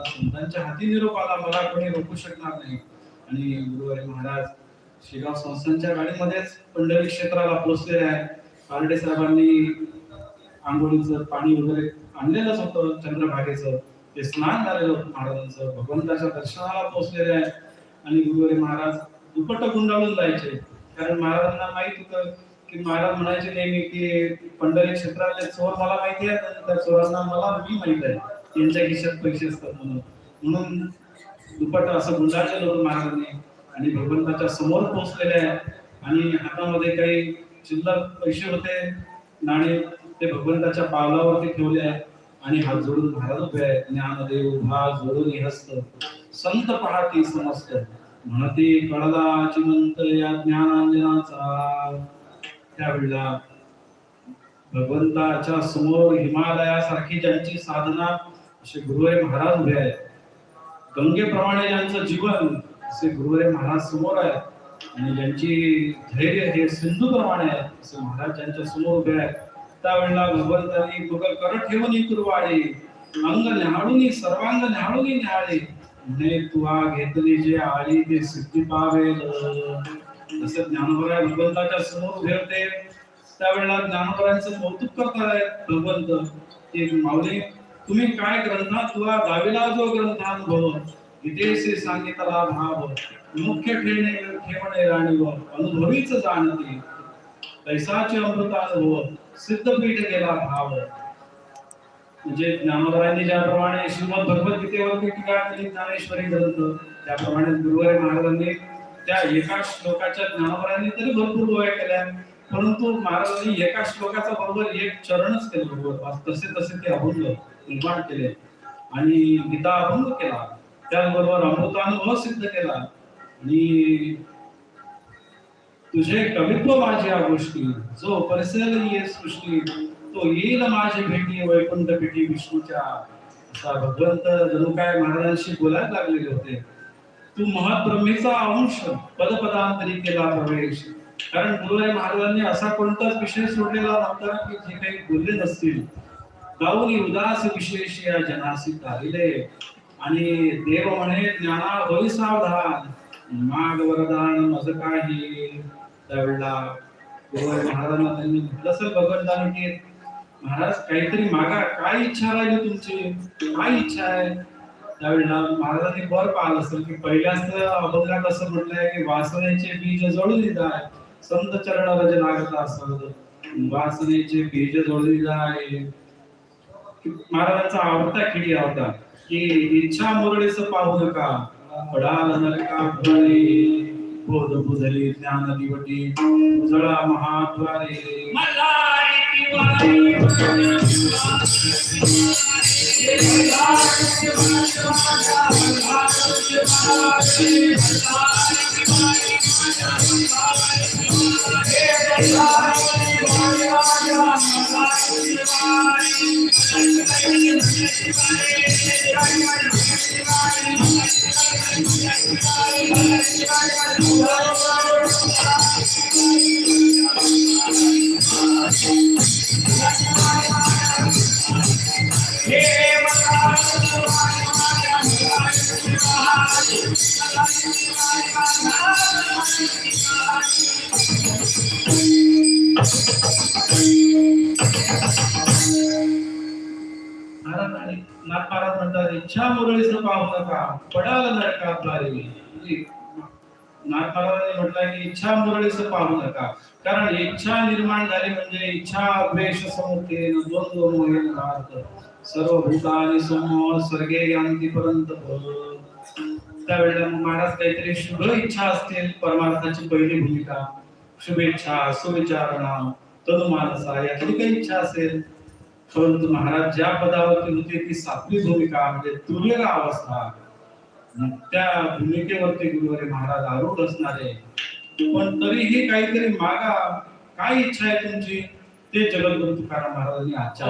संतांच्या हाती निरोप आला, मला कोणी रोखू शकणार नाही. आणि गुरुवारी महाराज शेगाव संस्थांच्या गाडीमध्येच पंढरी क्षेत्राला पोहोचलेले आहेत. पारडे साहेबांनी आंघोळीचं पाणी वगैरे आणलेलंच होतं, चंद्रभागेचं ते स्नान झालेलं होतं महाराजांचं. भगवंताच्या दर्शनाला पोहोचलेले आहेत. आणि गुरुवारी महाराज दुपट्ट गुंडाळून जायचे, कारण महाराजांना माहित होतं की महाराज म्हणायचे नेहमी की पंढरी क्षेत्रातले चोर मला माहिती आहे, त्या चोरांना मला मी माहित आहे, त्यांच्या खिशात पैसे असतात म्हणून दुपट्ट असं गुंडाळलेलं होतं महाराजांनी. आणि भगवंताच्या समोर पोहोचलेले आहे आणि हातामध्ये काही चिल्लर पैसे होते, नाणे, ते भगवंताच्या पावलावरती ठेवले आहेत आणि हात जोडून महाराज उभे आहेत. ज्ञानदेव उभा जोडून हस्त, संत पहाती समस्त, म्हणती कळला चिमंत या ज्ञानांजनाचा. त्यावेळेला भगवंताच्या समोर हिमालयासारखी ज्यांची साधना, असे गुरुवारी महाराज उभे आहेत. गंगेप्रमाणे ज्यांचं जीवन, असे गुरुवारी महाराज समोर आहेत. आणि ज्यांची धैर्य हे सिंधूप्रमाणे आहे, असे महाराज ज्यांच्या समोर उभे आहेत. त्यावेळेला भगवंतांनी बगल कर ठेवून कुरवाडे, अंग न्याहाळून सर्वांग न्याहाळून न्याहाळे, म्हणे तुवा घेतली जे आळी ते सिद्धी पावेल. जसं ज्ञानोबा भगवंताच्या समोर उभे होते, त्यावेळेला ज्ञानोबांचं कौतुक करतायत भगवंत की माऊली तुम्ही काय ग्रंथात तुला गाविला जो ग्रंथानुभव, विदेशी सांगितला भाव, मुख्य ठेवणे राणीव, अनुभवीच जाणते, तैसाचे अमृतानुभव, सिद्धपीठ गेला भाव. म्हणजे ज्ञानोबांनी ज्याप्रमाणे श्रीमद भगवद्गीतेवरती टीका केली, ज्ञानेश्वरी ग्रंथ, त्याप्रमाणे गुरुवारी महाराजांनी त्या एका श्लोकाच्या ज्ञानोबांनी तरी भरपूर गोव्या केल्या, परंतु महाराजांनी एका श्लोकाचा बरोबर एक चरणच केलं बरोबर, तसे तसे ते अभंग निर्माण केले आणि गीता अभंग केला, त्याचबरोबर अमृतानुभव सिद्ध केला. आणि तुझे कवित्व माझ्या गोष्टी, जो परिसेल ये सृष्टी, तो येईल माझी भेटी वैकुंठ भेटी विष्णूच्या. असा भगवंत जणू काय महाराजांशी बोलायला लागलेले होते. तू महत्ब्रह्मेचा अंश, पदपदांतरी केला प्रवेश. कारण गुरुवारी महाराजांनी असा कोणताच विषय सोडलेला नव्हता की जे काही बोलले नसतील. गाऊनी उदास विशेष या जनासी तारिले, आणि देव म्हणे ज्ञाना होई सावधान, माग वरदान मज काही. त्यावेळेला गुरुवारी महाराजांना त्यांनी म्हटलं असेल भगवंताने की महाराज काहीतरी मागा, काय इच्छा राहिली तुमची, काय इच्छा आहे. त्यावेळेला महाराजांनी बर पाहिलं असेल की पहिल्याच अभंगात असं म्हटलंय की वासनेचे बीज जळून जाय, संत चरण रज लागत असत, वासनेचे बीज जळून जाय. महाराजांचा आवडता खिडी होता की इच्छा मुरळीस पाहू नका, पडाल नरका भुरळे, बोध बुधली ज्ञान दिवटी, उजळा महाद्वारे. नाथ म्हणतात इच्छा मुरळीस पाहू नका, पडाल नरकाद्वारे. नाथ महाराजांनी म्हटलंय की इच्छा मुरळीस पाहू नका, कारण इच्छा निर्माण झाली म्हणजे इच्छा द्वेष समुखे द्वंद्व मोहेन भारत, सर्व भूतानि समूह स्वर्गे यांती पर्यंत. त्यावेळेला महाराज काहीतरी शुभ इच्छा असतील, परमार्थाची पहिली भूमिका शुभेच्छा, सुविचारणा, तनुमानसा यातली काही इच्छा असेल, परंतु महाराज ज्या पदावरती होते ती सातवी भूमिका म्हणजे तुल्य अवस्था, त्या भूमिकेवरती गुरुवारी महाराज आरूढ असणारे. पण तरीही काहीतरी मागा, काय इच्छा आहे तुमची, ते जगद्गुरु तुकाराम महाराजांनी आजच्या